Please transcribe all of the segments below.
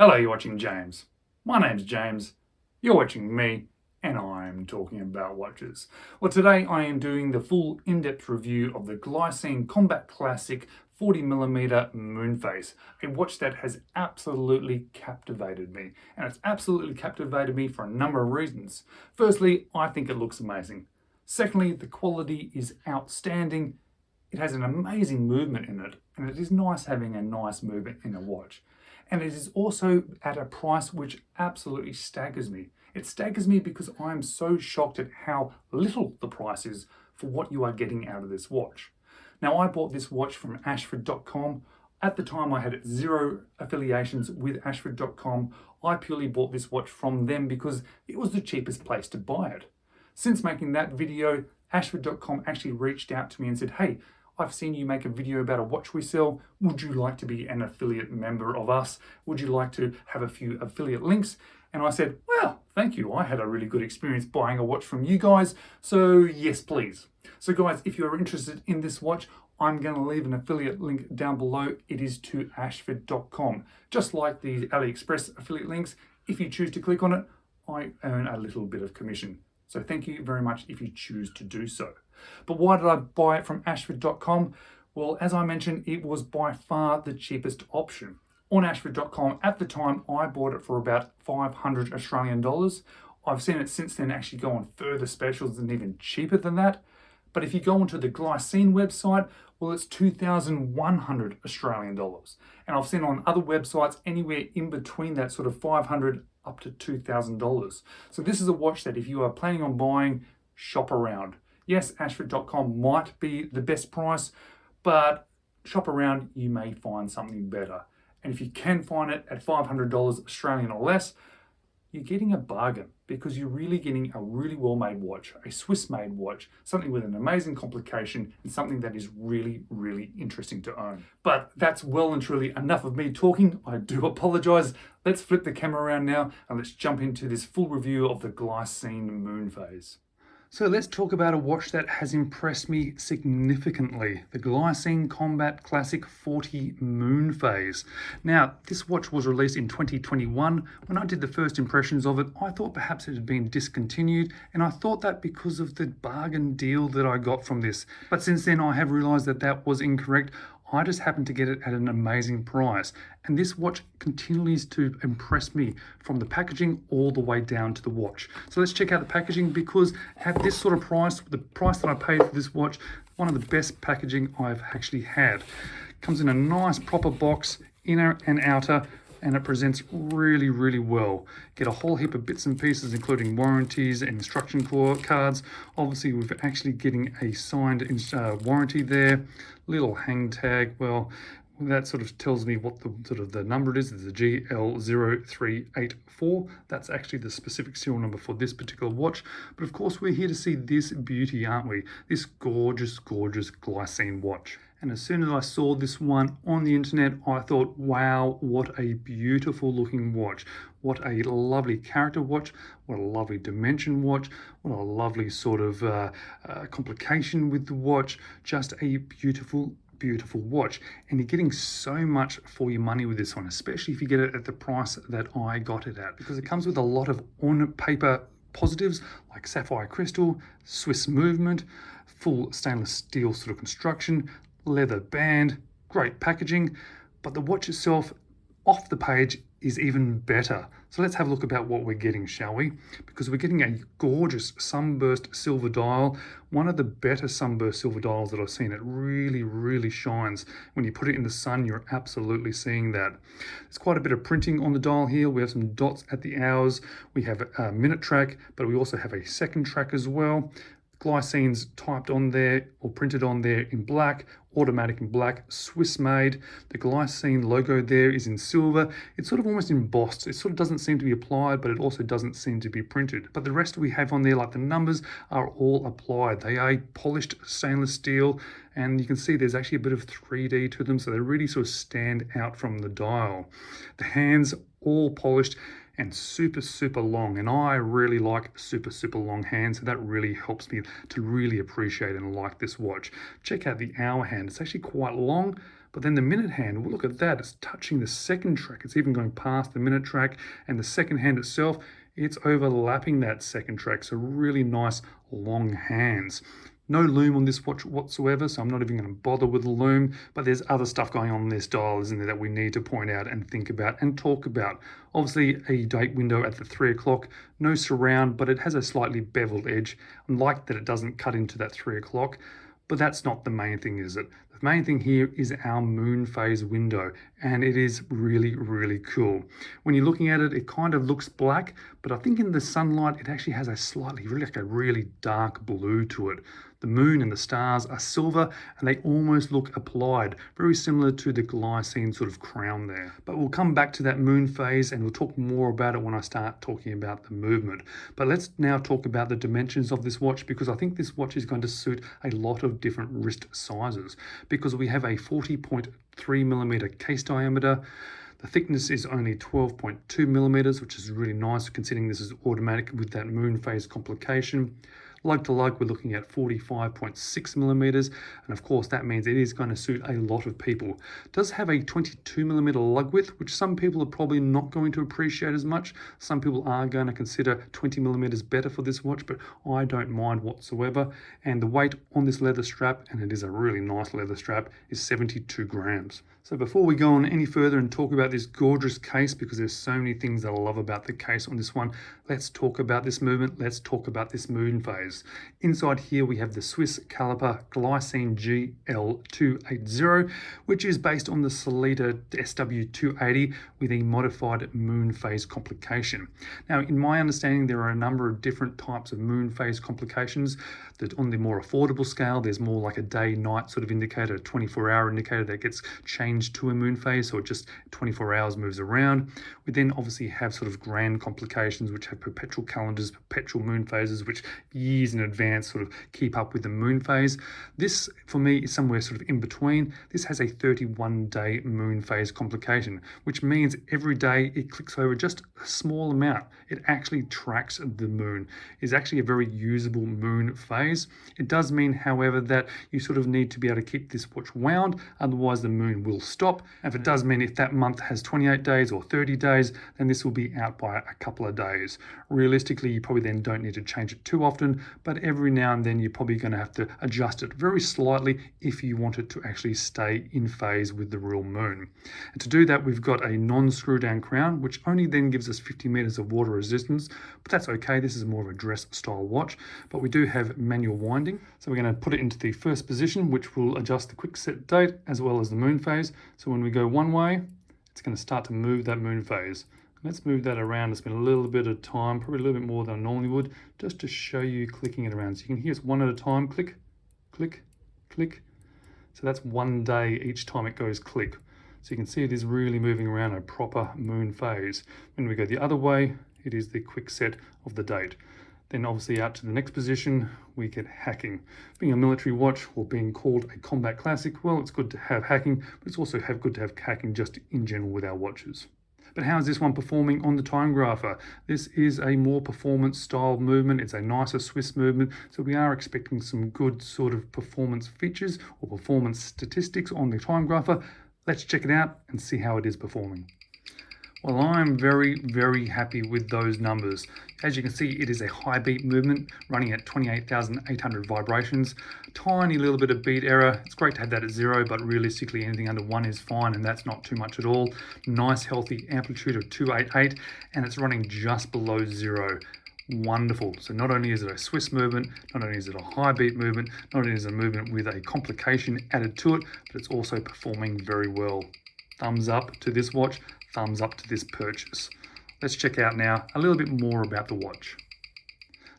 Hello, you're watching James. My name's James, you're watching me, and I'm talking about watches. Well, today I am doing the full in-depth review of the Glycine Combat Classic 40mm MoonPhase, a watch that has absolutely captivated me. And it's absolutely captivated me for a number of reasons. Firstly, I think it looks amazing. Secondly, the quality is outstanding. It has an amazing movement in it, and it is nice having a nice movement in a watch. And it is also at a price which absolutely staggers me. It staggers me because I'm so shocked at how little the price is for what you are getting out of this watch. Now, I bought this watch from Ashford.com. At the time, I had zero affiliations with Ashford.com. I purely bought this watch from them because it was the cheapest place to buy it. Since making that video, Ashford.com actually reached out to me and said, hey, I've seen you make a video about a watch we sell. Would you like to be an affiliate member of us? Would you like to have a few affiliate links? And I said, well, thank you. I had a really good experience buying a watch from you guys. So yes, please. So guys, if you're interested in this watch, I'm going to leave an affiliate link down below. It is to Ashford.com. Just like the Aliexpress affiliate links, if you choose to click on it, I earn a little bit of commission. So thank you very much if you choose to do so. But why did I buy it from Ashford.com? Well, as I mentioned, it was by far the cheapest option. On Ashford.com, at the time, I bought it for about 500 Australian dollars. I've seen it since then actually go on further specials and even cheaper than that. But if you go onto the Glycine website, well, it's 2,100 Australian dollars. And I've seen on other websites anywhere in between that sort of 500 up to $2,000. So this is a watch that if you are planning on buying, shop around. Yes, Ashford.com might be the best price, but shop around, you may find something better. And if you can find it at $500 Australian or less, you're getting a bargain because you're really getting a really well-made watch, a Swiss-made watch, something with an amazing complication and something that is really, really interesting to own. But that's well and truly enough of me talking. I do apologize. Let's flip the camera around now and let's jump into this full review of the Glycine MoonPhase. So let's talk about a watch that has impressed me significantly, the Glycine Combat Classic 40 MoonPhase. Now, this watch was released in 2021. When I did the first impressions of it, I thought perhaps it had been discontinued, and I thought that because of the bargain deal that I got from this. But since then, I have realized that that was incorrect. I just happened to get it at an amazing price. And this watch continues to impress me from the packaging all the way down to the watch. So let's check out the packaging because at this sort of price, the price that I paid for this watch, one of the best packaging I've actually had. Comes in a nice proper box, inner and outer, and it presents really, really well. Get a whole heap of bits and pieces, including warranties and instruction cards. Obviously, we're actually getting a signed warranty there. Little hang tag. Well, that sort of tells me what the number it is. It's a GL0384. That's actually the specific serial number for this particular watch. But of course, we're here to see this beauty, aren't we? This gorgeous, gorgeous Glycine watch. And as soon as I saw this one on the internet, I thought, wow, what a beautiful looking watch. What a lovely character watch. What a lovely dimension watch. What a lovely sort of complication with the watch. Just a beautiful, beautiful watch. And you're getting so much for your money with this one, especially if you get it at the price that I got it at, because it comes with a lot of on-paper positives like sapphire crystal, Swiss movement, full stainless steel sort of construction, leather band, great packaging, but the watch itself off the page is even better. So let's have a look about what we're getting, shall we? Because we're getting a gorgeous sunburst silver dial, one of the better sunburst silver dials that I've seen. It really, really shines. When you put it in the sun, you're absolutely seeing that. There's quite a bit of printing on the dial here. We have some dots at the hours. We have a minute track, but we also have a second track as well. Glycine's typed on there or printed on there in black, automatic in black, Swiss made. The Glycine logo there is in silver. It's sort of almost embossed. It sort of doesn't seem to be applied, but it also doesn't seem to be printed. But the rest we have on there, like the numbers, are all applied. They are polished stainless steel, and you can see there's actually a bit of 3D to them, so they really sort of stand out from the dial. The hands all polished, and super long, and I really like super long hands, so that really helps me to really appreciate and like this watch. Check out the hour hand, it's actually quite long, but then the minute hand, well, look at that, it's touching the second track, it's even going past the minute track, and the second hand itself, it's overlapping that second track, so really nice long hands. No loom on this watch whatsoever, so I'm not even going to bother with the loom, but there's other stuff going on in this dial, isn't there, that we need to point out and think about and talk about. Obviously, a date window at the 3 o'clock, no surround, but it has a slightly beveled edge. I like that it doesn't cut into that 3 o'clock, but that's not the main thing, is it? The main thing here is our MoonPhase window, and it is really cool. When you're looking at it, it kind of looks black, but I think in the sunlight, it actually has a really dark blue to it. The moon and the stars are silver, and they almost look applied, very similar to the Glycine sort of crown there. But we'll come back to that MoonPhase, and we'll talk more about it when I start talking about the movement. But let's now talk about the dimensions of this watch, because I think this watch is going to suit a lot of different wrist sizes, because we have a 40.3 millimeter case diameter. The thickness is only 12.2 millimeters, which is really nice considering this is automatic with that MoonPhase complication. Lug to lug, we're looking at 45.6 millimeters, and of course that means it is going to suit a lot of people. It does have a 22 millimeter lug width, which some people are probably not going to appreciate as much. Some people are going to consider 20 millimeters better for this watch, but I don't mind whatsoever. And the weight on this leather strap, and it is a really nice leather strap, is 72 grams. So before we go on any further and talk about this gorgeous case, because there's so many things that I love about the case on this one, let's talk about this movement, let's talk about this MoonPhase. Inside here we have the Swiss caliper Glycine GL0284, which is based on the Solita SW280 with a modified MoonPhase complication. Now, in my understanding, there are a number of different types of MoonPhase complications. That on the more affordable scale, there's more like a day-night sort of indicator, a 24-hour indicator that gets changed to a MoonPhase, so it just 24 hours moves around. We then obviously have sort of grand complications, which have perpetual calendars, perpetual MoonPhases, which years in advance sort of keep up with the MoonPhase. This, for me, is somewhere sort of in between. This has a 31-day MoonPhase complication, which means every day it clicks over just a small amount. It actually tracks the moon. It's actually a very usable MoonPhase. It does mean, however, that you sort of need to be able to keep this watch wound, otherwise the moon will stop. And if it does mean if that month has 28 days or 30 days, then this will be out by a couple of days. Realistically, you probably then don't need to change it too often, but every now and then you're probably going to have to adjust it very slightly if you want it to actually stay in phase with the real moon. And to do that, we've got a non-screw down crown, which only then gives us 50 meters of water resistance, but that's okay. This is more of a dress style watch, but we do have manual winding. So we're going to put it into the first position, which will adjust the quick set date as well as the MoonPhase. So when we go one way, it's going to start to move that MoonPhase. Let's move that around. It's been a little bit of time, probably a little bit more than I normally would, just to show you clicking it around. So you can hear it's one at a time, click, click, click. So that's one day each time it goes click. So you can see it is really moving around a proper MoonPhase. When we go the other way, it is the quick set of the date. Then obviously out to the next position, we get hacking. Being a military watch or being called a combat classic, well, it's good to have hacking, but it's also good to have hacking just in general with our watches. But how is this one performing on the Timegrapher? This is a more performance style movement. It's a nicer Swiss movement. So we are expecting some good sort of performance features or performance statistics on the Timegrapher. Let's check it out and see how it is performing. Well, I'm very happy with those numbers. As you can see, it is a high beat movement running at 28,800 vibrations. Tiny little bit of beat error. It's great to have that at 0, but realistically anything under 1 is fine, and that's not too much at all. Nice healthy amplitude of 288, and it's running just below 0. Wonderful. So not only is it a Swiss movement, not only is it a high beat movement, not only is it a movement with a complication added to it, but it's also performing very well. Thumbs up to this watch, thumbs up to this purchase. Let's check out now a little bit more about the watch.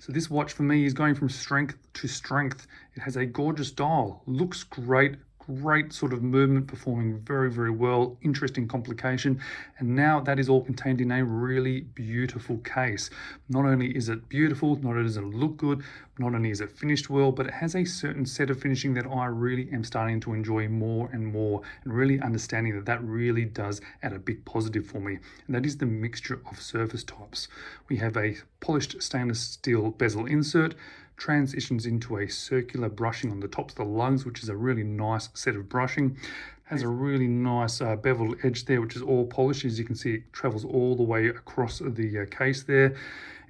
So this watch for me is going from strength to strength. It has a gorgeous dial, looks great, great sort of movement, performing very, very well, interesting complication. And now that is all contained in a really beautiful case. Not only is it beautiful, not only does it look good, not only is it finished well, but it has a certain set of finishing that I really am starting to enjoy more and more, and really understanding that that really does add a big positive for me. And that is the mixture of surface types. We have a polished stainless steel bezel insert, transitions into a circular brushing on the tops of the lugs, which is a really nice set of brushing. Has a really nice beveled edge there, which is all polished. As you can see, it travels all the way across the case there.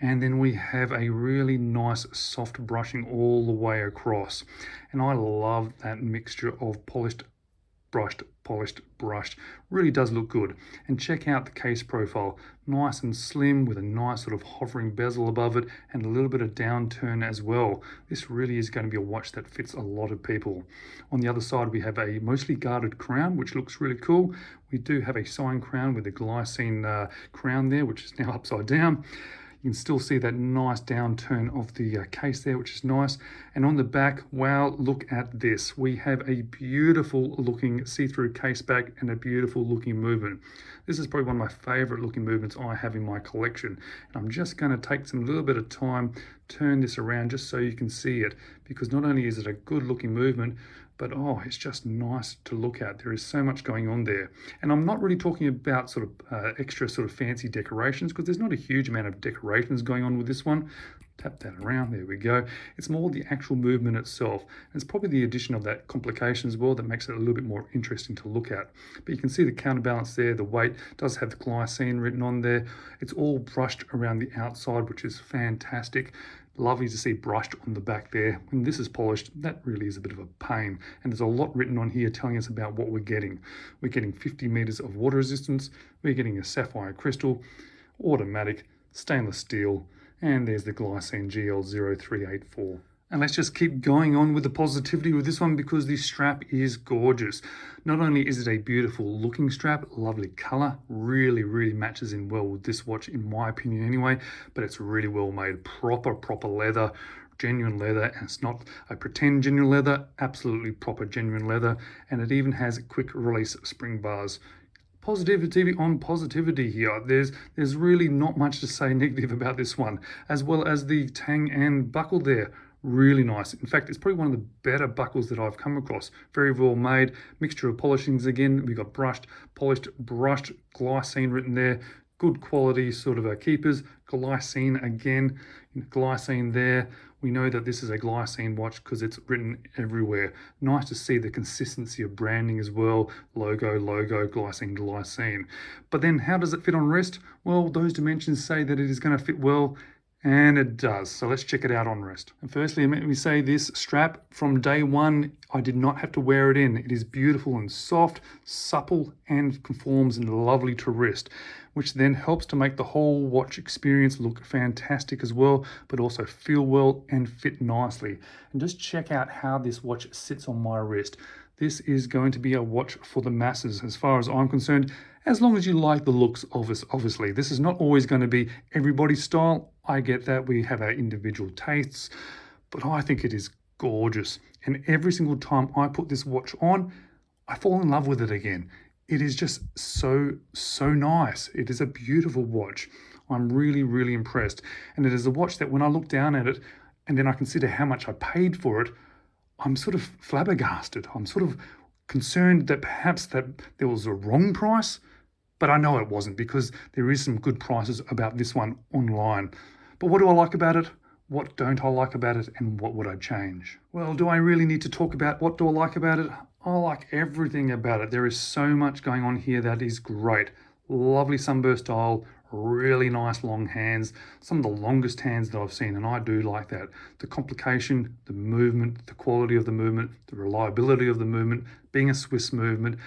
And then we have a really nice soft brushing all the way across. And I love that mixture of polished, brushed, polished, brushed. Really does look good. And check out the case profile. Nice and slim with a nice sort of hovering bezel above it and a little bit of downturn as well. This really is going to be a watch that fits a lot of people. On the other side, we have a mostly guarded crown, which looks really cool. We do have a sign crown with a Glycine crown there, which is now upside down. You can still see that nice downturn of the case there, which is nice. And on the back, wow, look at this. We have a beautiful looking see-through case back and a beautiful looking movement. This is probably one of my favorite looking movements I have in my collection. And I'm just going to take some little bit of time, turn this around just so you can see it, because not only is it a good looking movement, but oh, it's just nice to look at. There is so much going on there. And I'm not really talking about sort of extra sort of fancy decorations, because there's not a huge amount of decorations going on with this one. Tap that around, there we go. It's more the actual movement itself. And it's probably the addition of that complication as well that makes it a little bit more interesting to look at. But you can see the counterbalance there, the weight does have the Glycine written on there. It's all brushed around the outside, which is fantastic. Lovely to see brushed on the back there. When this is polished, that really is a bit of a pain. And there's a lot written on here telling us about what we're getting. We're getting 50 meters of water resistance. We're getting a sapphire crystal, automatic, stainless steel, and there's the Glycine GL0384. And let's just keep going on with the positivity with this one, because the strap is gorgeous. Not only is it a beautiful looking strap, lovely color, really, really matches in well with this watch in my opinion anyway, but it's really well made, proper leather, genuine leather, and it's not a pretend genuine leather, absolutely proper genuine leather, and it even has quick release spring bars. Positivity on positivity here. There's really not much to say negative about this one, as well as the tang and buckle there. Really nice. In fact, it's probably one of the better buckles that I've come across. Very well made. Mixture of polishings again. We've got brushed, polished, brushed, Glycine written there. Good quality sort of keepers. Glycine again. Glycine there. We know that this is a Glycine watch because it's written everywhere. Nice to see the consistency of branding as well. Logo, Glycine, Glycine. But then how does it fit on wrist? Well, those dimensions say that it is going to fit well, and it does. So let's check it out on wrist. And firstly, let me say this strap from day one, I did not have to wear it in. It is beautiful and soft, supple, and conforms lovely to wrist, which then helps to make the whole watch experience look fantastic as well, but also feel well and fit nicely. And just check out how this watch sits on my wrist. This is going to be a watch for the masses as far as I'm concerned, as long as you like the looks of us, obviously. This is not always going to be everybody's style. I get that, we have our individual tastes, but I think it is gorgeous. And every single time I put this watch on, I fall in love with it again. It is just so nice. It is a beautiful watch. I'm really impressed. And it is a watch that when I look down at it and then I consider how much I paid for it, I'm sort of flabbergasted. I'm sort of concerned that perhaps that there was a wrong price, but I know it wasn't, because there is some good prices about this one online. But what do I like about it? What don't I like about it? And what would I change? Well, do I really need to talk about what do I like about it? I like everything about it. There is so much going on here that is great. Lovely sunburst dial, really nice long hands, some of the longest hands that I've seen, and I do like that. The complication, the movement, the quality of the movement, the reliability of the movement, being a Swiss movement,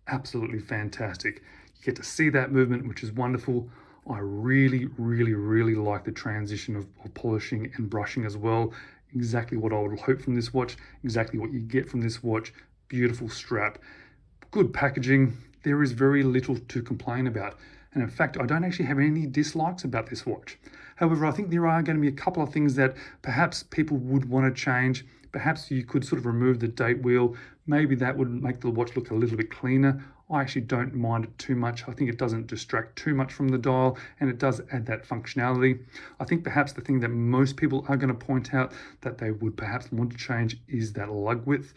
absolutely fantastic. You get to see that movement, which is wonderful. I really like the transition of polishing and brushing as well. Exactly what I would hope from this watch, exactly what you get from this watch. Beautiful strap, good packaging. There is very little to complain about. And in fact, I don't actually have any dislikes about this watch. However, I think there are going to be a couple of things that perhaps people would want to change, Perhaps you could sort of remove the date wheel. Maybe that would make the watch look a little bit cleaner. I actually don't mind it too much. I think it doesn't distract too much from the dial, and it does add that functionality. I think perhaps the thing that most people are going to point out that they would perhaps want to change is that lug width.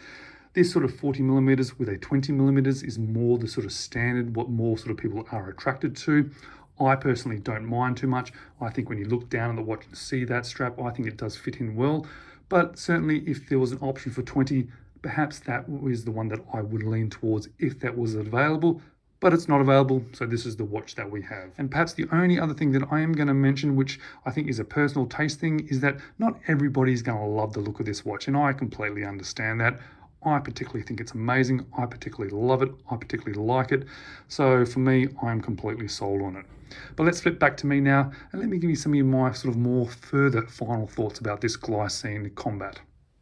This sort of 40 millimeters with a 20 millimeters is more the sort of standard, what more sort of people are attracted to. I personally don't mind too much. I think when you look down at the watch and see that strap, I think it does fit in well. But certainly if there was an option for 20, perhaps that was the one that I would lean towards if that was available. But it's not available, so this is the watch that we have. And perhaps the only other thing that I am going to mention, which I think is a personal taste thing, is that not everybody's going to love the look of this watch, and I completely understand that. I particularly think it's amazing. I particularly love it. I particularly like it. So for me, I'm completely sold on it. But let's flip back to me now, and let me give you some of my sort of more further final thoughts about this Glycine Combat.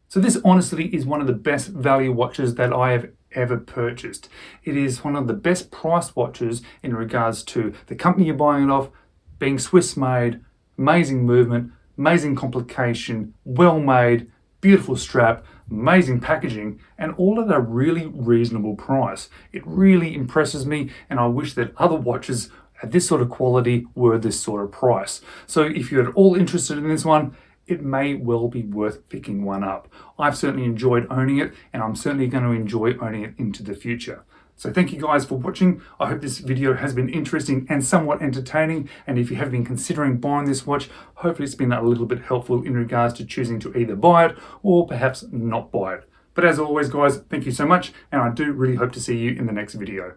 So this honestly is one of the best value watches that I have ever purchased. It is one of the best priced watches in regards to the company you're buying it off, being Swiss made, amazing movement, amazing complication, well made, beautiful strap, amazing packaging, and all at a really reasonable price. It really impresses me, and I wish that other watches at this sort of quality were this sort of price. So if you're at all interested in this one, it may well be worth picking one up. I've certainly enjoyed owning it, and I'm certainly going to enjoy owning it into the future. So thank you guys for watching. I hope this video has been interesting and somewhat entertaining. And if you have been considering buying this watch, hopefully it's been a little bit helpful in regards to choosing to either buy it or perhaps not buy it. But as always, guys, thank you so much. And I do really hope to see you in the next video.